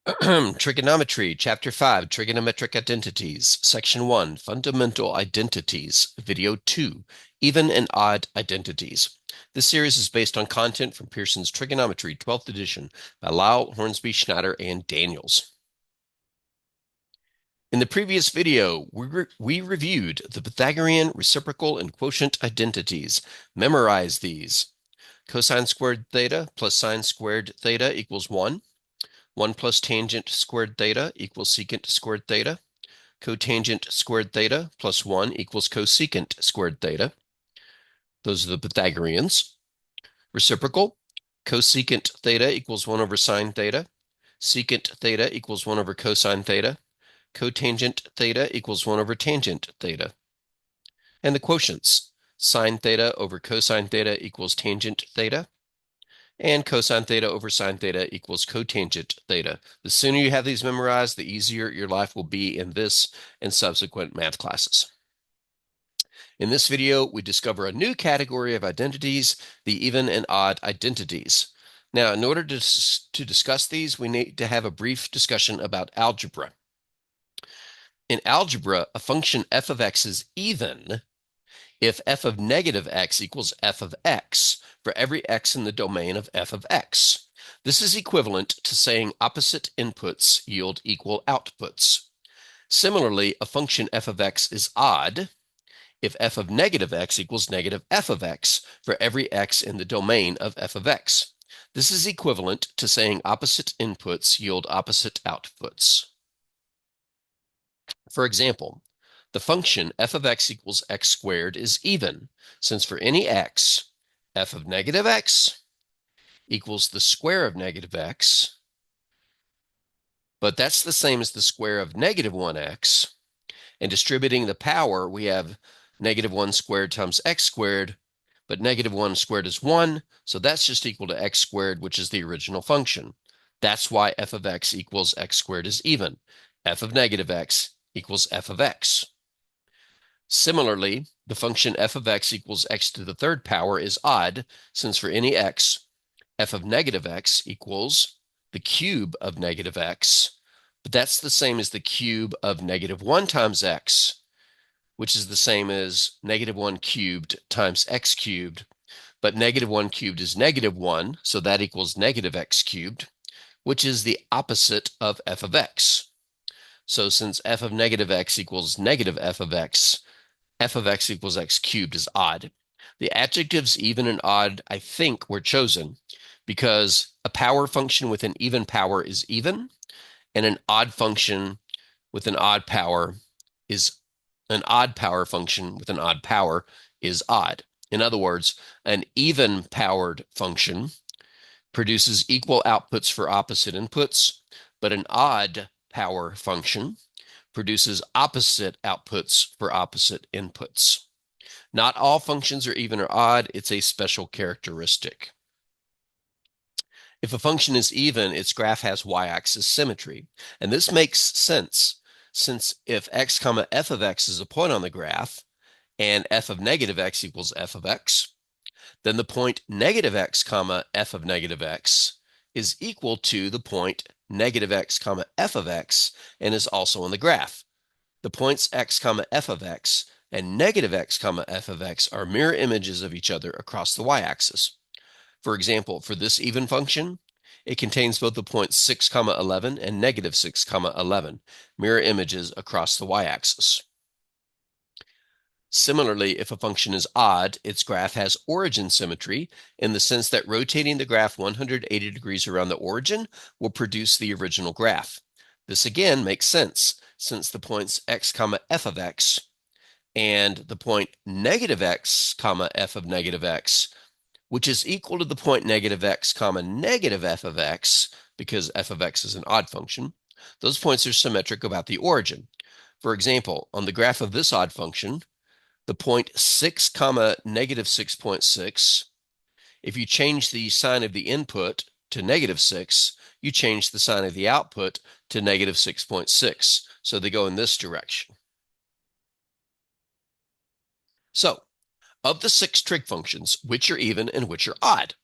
Trigonometry, Chapter 5, Trigonometric Identities, Section 1, Fundamental Identities, Video 2, Even and Odd Identities. This series is based on content from Pearson's Trigonometry, 12th edition, by Lial, Hornsby, Schneider, and Daniels. In the previous video, we reviewed the Pythagorean reciprocal and quotient identities. Memorize these. Cosine squared theta plus sine squared theta equals 1. 1 plus tangent squared theta equals secant squared theta. Cotangent squared theta plus 1 equals cosecant squared theta. Those are the Pythagoreans. Reciprocal, cosecant theta equals 1 over sine theta. Secant theta equals 1 over cosine theta. Cotangent theta equals 1 over tangent theta. And the quotients, sine theta over cosine theta equals tangent theta. And cosine theta over sine theta equals cotangent theta. The sooner you have these memorized, the easier your life will be in this and subsequent math classes. In this video, we discover a new category of identities, the even and odd identities. Now, in order to discuss these, we need to have a brief discussion about algebra. In algebra, a function f of x is even if f of negative x equals f of x for every x in the domain of f of x. This is equivalent to saying opposite inputs yield equal outputs. Similarly, a function f of x is odd if f of negative x equals negative f of x for every x in the domain of f of x. This is equivalent to saying opposite inputs yield opposite outputs. For example, the function f of x equals x squared is even, since for any x, f of negative x equals the square of negative x, but that's the same as the square of negative 1x, and distributing the power, we have negative 1 squared times x squared, but negative 1 squared is 1, so that's just equal to x squared, which is the original function. That's why f of x equals x squared is even. F of negative x equals f of x. Similarly, the function f of x equals x to the third power is odd, since for any x, f of negative x equals the cube of negative x, but that's the same as the cube of negative 1 times x, which is the same as negative 1 cubed times x cubed, but negative 1 cubed is negative 1, so that equals negative x cubed, which is the opposite of f of x. So since f of negative x equals negative f of x equals x cubed is odd. The adjectives even and odd, I think, were chosen because a power function with an even power is even, and an odd function with an odd power is an odd power function with an odd power is odd. In other words, an even powered function produces equal outputs for opposite inputs, but an odd power function produces opposite outputs for opposite inputs. Not all functions are even or odd. It's a special characteristic. If a function is even, its graph has y-axis symmetry. And this makes sense, since if x comma f of x is a point on the graph, and f of negative x equals f of x, then the point negative x comma f of negative x is equal to the point negative x comma f of x and is also on the graph. The points x comma f of x and negative x comma f of x are mirror images of each other across the y-axis. For example, for this even function, it contains both the points 6 comma 11 and negative 6 comma 11, mirror images across the y-axis. Similarly, if a function is odd, its graph has origin symmetry in the sense that rotating the graph 180 degrees around the origin will produce the original graph. This again makes sense, since the points x comma f of x and the point negative x comma f of negative x, which is equal to the point negative x comma negative f of x, because f of x is an odd function, those points are symmetric about the origin. For example, on the graph of this odd function, the point 6 comma negative 6.6, if you change the sign of the input to negative 6, you change the sign of the output to negative 6.6. So they go in this direction. So, of the 6 trig functions, which are even and which are odd?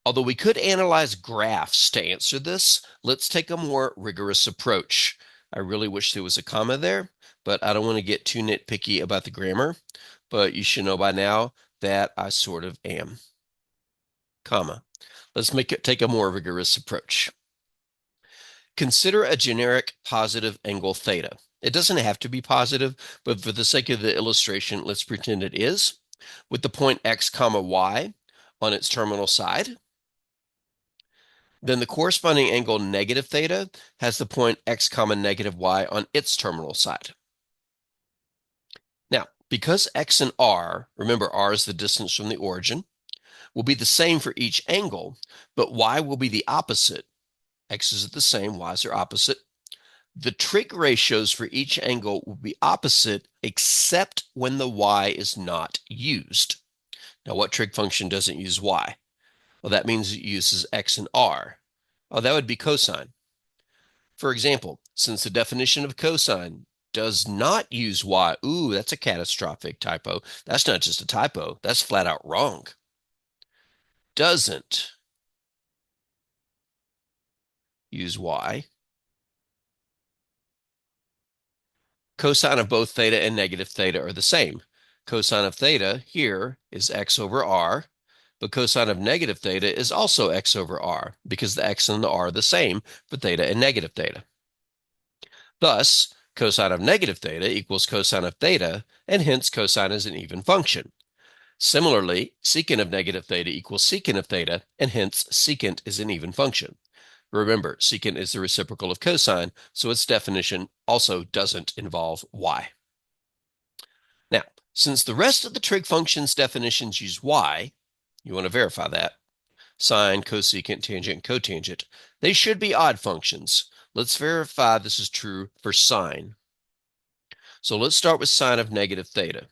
Although we could analyze graphs to answer this, let's take a more rigorous approach. I really wish there was a comma there, but I don't want to get too nitpicky about the grammar. But you should know by now that I sort of am. Comma. Let's take a more rigorous approach. Consider a generic positive angle theta. It doesn't have to be positive, but for the sake of the illustration, let's pretend it is, with the point x comma y on its terminal side. Then the corresponding angle negative theta has the point x comma negative y on its terminal side. Now, because x and r, remember r is the distance from the origin, will be the same for each angle, but y will be the opposite. X is the same, y's are opposite. The trig ratios for each angle will be opposite except when the y is not used. Now, what trig function doesn't use y? Well, that means it uses x and r. Oh, that would be cosine. For example, since the definition of cosine does not use y, ooh, that's a catastrophic typo. That's not just a typo, that's flat out wrong. Doesn't use y. Cosine of both theta and negative theta are the same. Cosine of theta here is x over r, but cosine of negative theta is also x over r because the x and the r are the same for theta and negative theta. Thus, cosine of negative theta equals cosine of theta, and hence cosine is an even function. Similarly, secant of negative theta equals secant of theta, and hence secant is an even function. Remember, secant is the reciprocal of cosine, so its definition also doesn't involve y. Now, since the rest of the trig functions definitions use y, you want to verify that, sine, cosecant, tangent, cotangent, they should be odd functions. Let's verify this is true for sine. So let's start with sine of negative theta.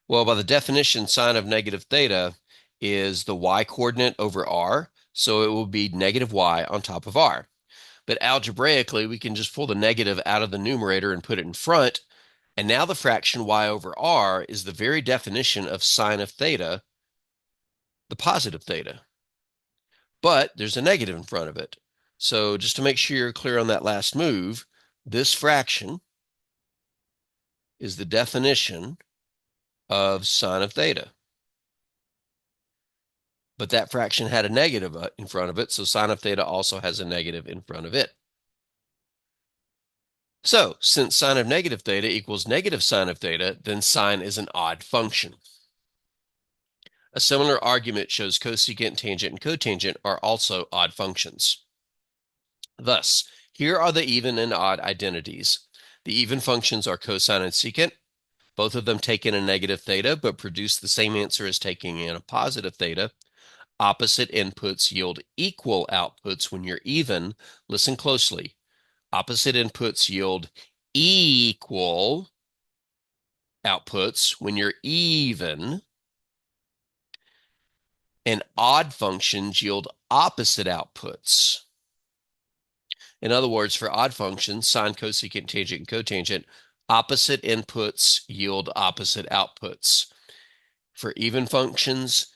Well, by the definition, sine of negative theta is the y coordinate over r, so it will be negative y on top of r. But algebraically, we can just pull the negative out of the numerator and put it in front, and now the fraction y over r is the very definition of sine of theta, the positive theta. But there's a negative in front of it. So just to make sure you're clear on that last move, this fraction is the definition of sine of theta. But that fraction had a negative in front of it, so sine of theta also has a negative in front of it. So, since sine of negative theta equals negative sine of theta, then sine is an odd function. A similar argument shows cosecant, tangent, and cotangent are also odd functions. Thus, here are the even and odd identities. The even functions are cosine and secant. Both of them take in a negative theta, but produce the same answer as taking in a positive theta. Opposite inputs yield equal outputs when you're even. Listen closely. Opposite inputs yield equal outputs when you're even. And odd functions yield opposite outputs. In other words, for odd functions, sine, cosecant, tangent, and cotangent, opposite inputs yield opposite outputs. For even functions,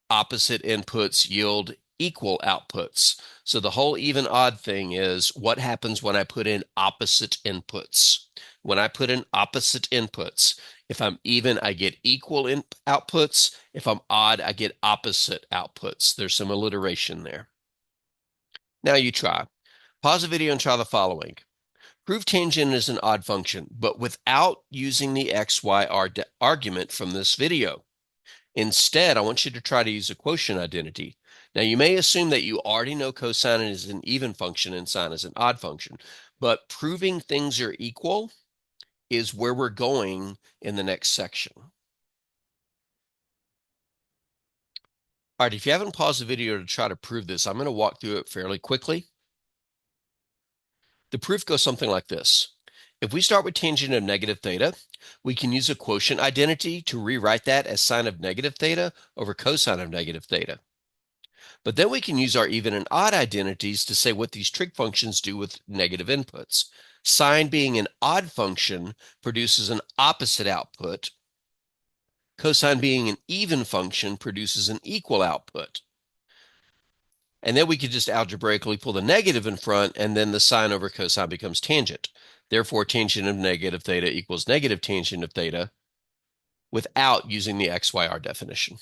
opposite inputs yield equal outputs. So the whole even odd thing is what happens when I put in opposite inputs. When I put in opposite inputs, if I'm even, I get equal outputs. If I'm odd, I get opposite outputs. There's some alliteration there. Now you try. Pause the video and try the following. Prove tangent is an odd function, but without using the x, y, r argument from this video. Instead, I want you to try to use a quotient identity. Now, you may assume that you already know cosine is an even function and sine is an odd function, but proving things are equal is where we're going in the next section. All right, if you haven't paused the video to try to prove this, I'm going to walk through it fairly quickly. The proof goes something like this. If we start with tangent of negative theta, we can use a quotient identity to rewrite that as sine of negative theta over cosine of negative theta. But then we can use our even and odd identities to say what these trig functions do with negative inputs. Sine being an odd function produces an opposite output. Cosine being an even function produces an equal output. And then we could just algebraically pull the negative in front, and then the sine over cosine becomes tangent. Therefore, tangent of negative theta equals negative tangent of theta without using the XYR definition.